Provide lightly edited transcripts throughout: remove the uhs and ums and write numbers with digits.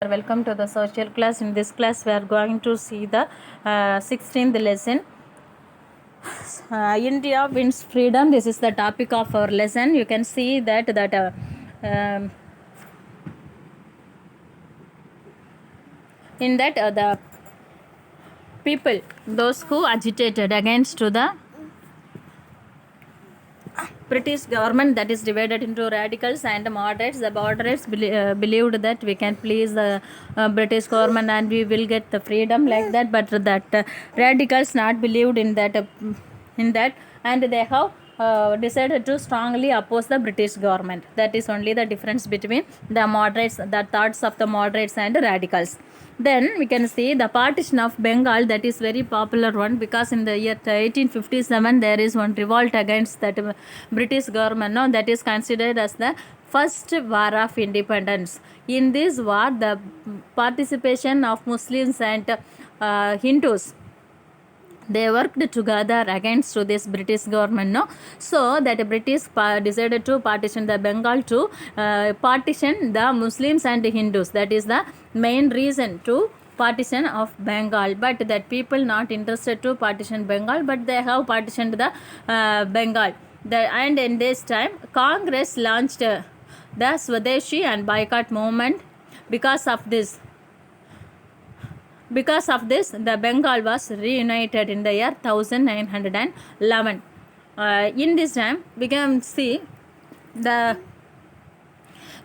Welcome to the social class. In this class, we are going to see the 16th lesson. India wins freedom. This is the topic of our lesson. You can see that in that the people, those who agitated against to the British government, that is divided into radicals and moderates. The moderates believed that we can please the British government and we will get the freedom like that. But that radicals not believed in that, and they have decided to strongly oppose the British government. That is only the difference between the moderates, the thoughts of the moderates and radicals. Then we can see the partition of Bengal, that is very popular one, because in the year 1857 there is one revolt against that British government. No, that is considered as the first war of independence. In this war, the participation of Muslims and Hindus, they worked together against to this British government. No, so that British decided to partition the Bengal to partition the Muslims and Hindus. That is the main reason to partition of Bengal. But that people not interested to partition Bengal, but they have partitioned the Bengal. And in this time, Congress launched the Swadeshi and boycott movement. Because of this, the Bengal was reunited in the year 1911. In this time, we can see the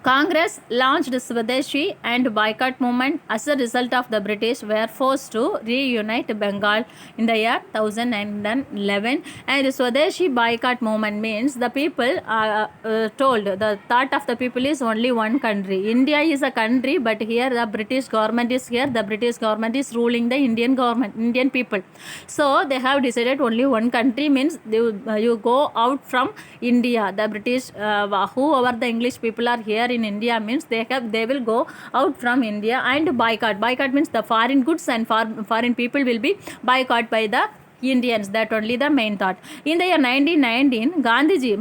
Congress launched Swadeshi and boycott movement. As a result of the British were forced to reunite Bengal in the year 1911. And Swadeshi boycott movement means the people are told, the thought of the people is only one country. India is a country, but here the British government is here. The British government is ruling the Indian government, Indian people. So they have decided only one country means you go out from India. The British, whoever the English people are here in India means they will go out from India and boycott. Boycott means the foreign goods and foreign people will be boycott by the Indians. That only the main thought. In the year 1919, Gandhiji,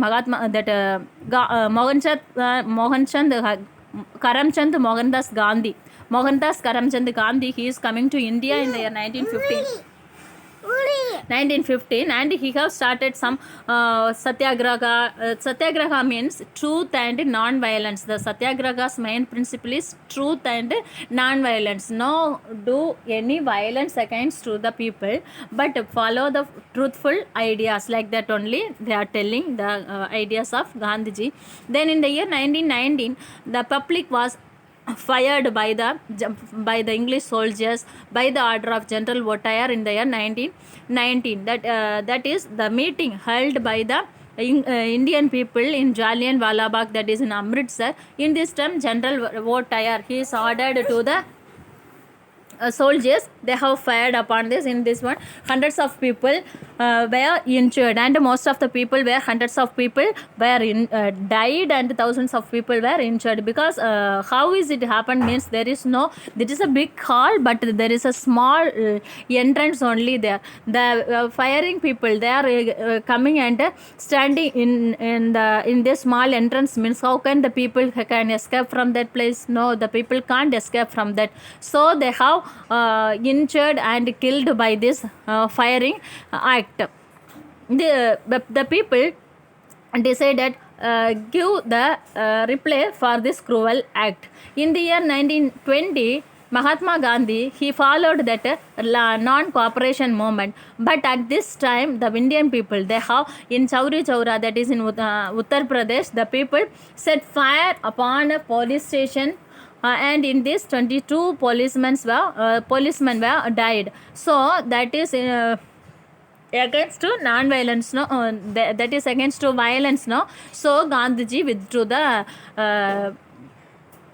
Karamchand Mohandas Gandhi, Karamchand Gandhi, he is coming to India in the year 1915, and he have started some satyagraha. Satyagraha means truth and non-violence. The satyagraha's main principle is truth and non-violence. No do any violence against to the people, but follow the truthful ideas. Like that only they are telling the ideas of Gandhiji. Then in the year 1919, the public was fired by the English soldiers by the order of General Voltaire in the year 1919. That is the meeting held by the Indian people in Jallianwala Bagh, that is in Amritsar. In this time, General Voltaire, he is ordered to the soldiers, they have fired upon this. In this one, hundreds of people were injured, and most of the people were died, and thousands of people were injured. Because how is it happened means there is a big hall, but there is a small entrance only there. The firing people, they are coming and standing in this small entrance means how can the people can escape from that place? No, the people can't escape from that. So they have injured and killed by this firing act. The people decided give the reply for this cruel act. In the year 1920, Mahatma Gandhi, he followed that non-cooperation movement. But at this time, the Indian people, they have in Chauri Chaura, that is in Uttar Pradesh, the people set fire upon a police station. And in this 22 policemen were died. So that is against to non-violence. No, that is against to violence. No, so Gandhiji withdrew the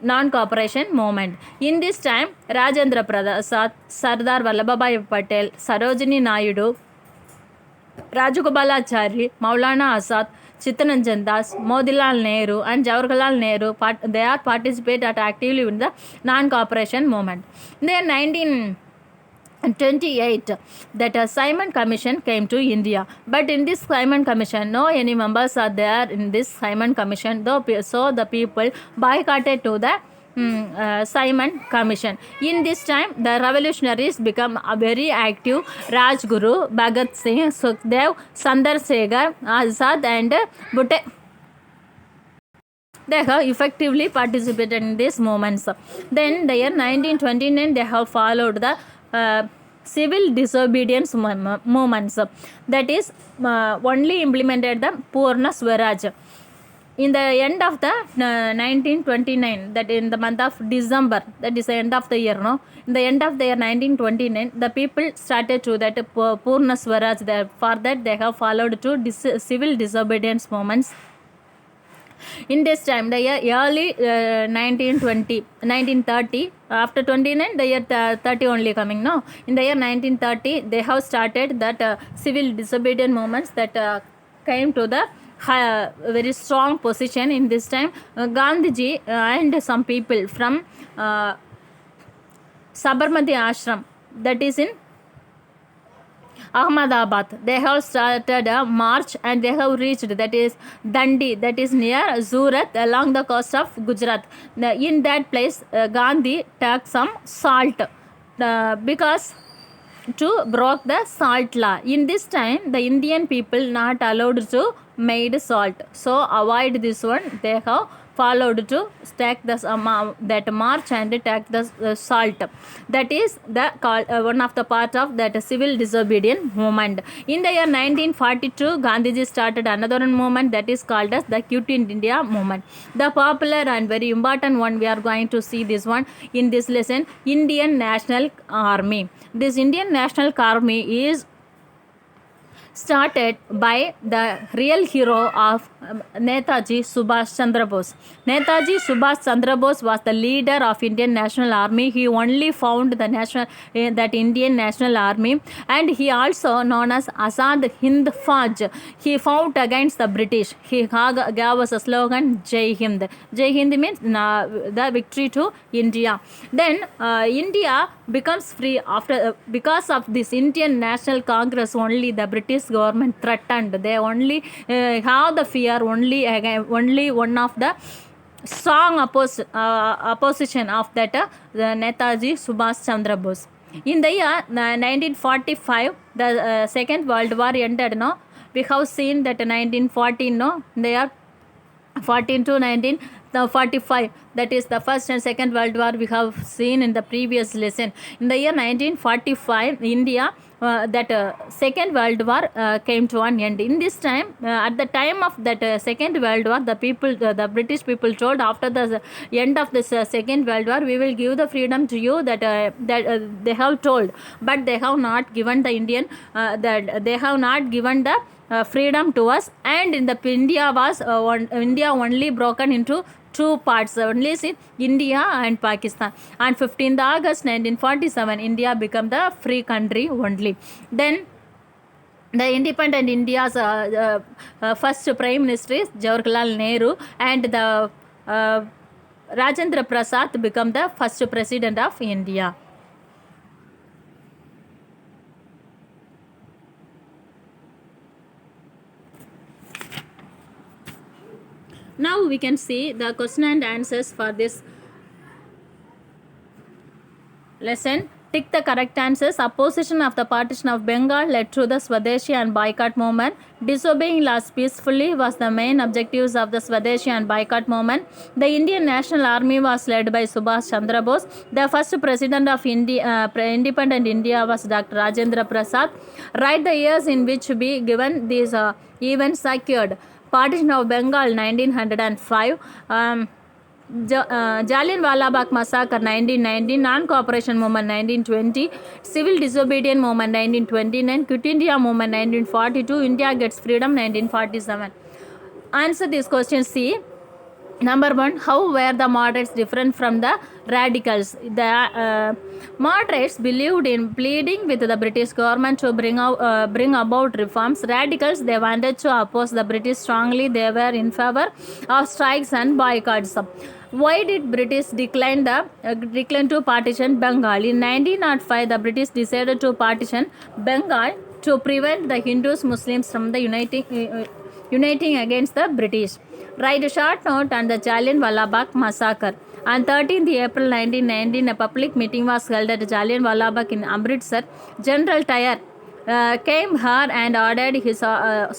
non-cooperation movement. In this time, Rajendra Prasad, Sardar Vallabhbhai Patel, Sarojini Naidu, Rajagopalachari, Maulana Azad, Chittaranjan Das, Motilal Nehru and Jawaharlal Nehru, they are participate actively in the non-cooperation movement. Then 1928, that Simon Commission came to India. But in this Simon Commission, no any members are there in this Simon Commission. So the people boycotted to the Simon Commission. In this time, the revolutionaries become very active. Rajguru, Bhagat Singh, Sukhdev, Sundar Segar, Azad and Bhute. They have effectively participated in these movements. Then the year 1929, they have followed the civil disobedience movements. That is only implemented the Purna Swaraj. In the end of the 1929, that in the month of December, that is the end of the year, no? In the end of the year 1929, the people started to that Purna Swaraj. For that, they have followed to civil disobedience movements. In this time, the year early 1930, after 29, the year 30 only coming, no? In the year 1930, they have started that civil disobedience movements that came to the very strong position. In this time, Gandhiji and some people from Sabarmati Ashram, that is in Ahmedabad, they have started a march and they have reached, that is Dandi, that is near Surat, along the coast of Gujarat. In that place, Gandhi took some salt because to broke the salt law. In this time, the Indian people not allowed to made salt, so avoid this one. They have followed to take the that march and take the salt. That is the one of the part of that civil disobedience movement. In the year 1942, Gandhiji started another movement that is called as the Quit India movement. The popular and very important one, we are going to see this one in this lesson, Indian National Army. This Indian National Army is started by the real hero of Netaji Subhash Chandra Bose. Netaji Subhash Chandra Bose was the leader of Indian National Army. He only found the that Indian National Army, and he also known as Azad Hind Fauj. He fought against the British. He gave us a slogan, Jai Hind. Jai Hind means the victory to India. Then India becomes free after because of this Indian National Congress. Only the British government threatened. They only have the fear. Only one of the strong opposition of that the Netaji Subhash Chandra Bose. In the year 1945, the Second World War ended. No, we have seen that 1914. No, they are 14 to 1945. That is the First and Second World War we have seen in the previous lesson. In the year 1945, India Second World War came to an end. In this time, at the time of that Second World War, the people, the British people told, after the end of this Second World War, we will give the freedom to you. That they have told, but they have not given the Indian that they have not given the freedom to us. And in the India was India only broken into two parts, only India and Pakistan. On 15th August 1947, India became the free country only. Then the independent India's first Prime Minister is Jawaharlal Nehru, and the Rajendra Prasad became the first President of India. Now we can see the question and answers for this lesson. Tick the correct answers. Opposition of the partition of Bengal led to the Swadeshi and boycott movement. Disobeying laws peacefully was the main objectives of the Swadeshi and boycott movement. The Indian National Army was led by Subhash Chandra Bose. The first president of independent India was Dr. Rajendra Prasad. Write the years in which be given these events occurred. Partition of Bengal 1905, Jallianwala Bagh Massacre 1919, Non-Cooperation Movement 1920, Civil Disobedience Movement 1929, Quit India Movement 1942, India Gets Freedom 1947. Answer these questions. C. Number 1, how were the moderates different from the radicals? The moderates believed in pleading with the British government to bring about reforms. Radicals, they wanted to oppose the British strongly. They were in favor of strikes and boycotts. Why did British decline to partition Bengal? In 1905, the British decided to partition Bengal to prevent the Hindus, Muslims from the uniting against the British. Write a short note on the Jallianwala Bagh Massacre. On 13th April 1919, a public meeting was held at Jallianwala Bagh in Amritsar. General Tyre came here and ordered his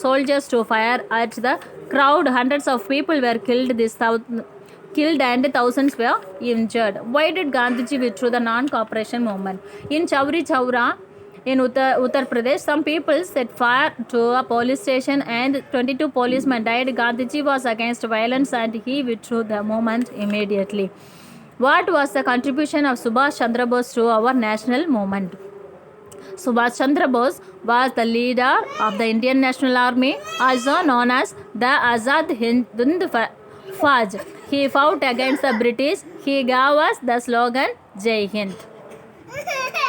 soldiers to fire at the crowd. Hundreds of people were killed and thousands were injured. Why did Gandhiji withdraw the non-cooperation movement? In Chowri Chowra, in Uttar Pradesh, some people set fire to a police station and 22 policemen died. Gandhiji was against violence and he withdrew the movement immediately. What was the contribution of Subhash Chandra Bose to our national movement? Subhash Chandra Bose was the leader of the Indian National Army, also known as the Azad Hind Fauj. He fought against the British. He gave us the slogan Jai Hind.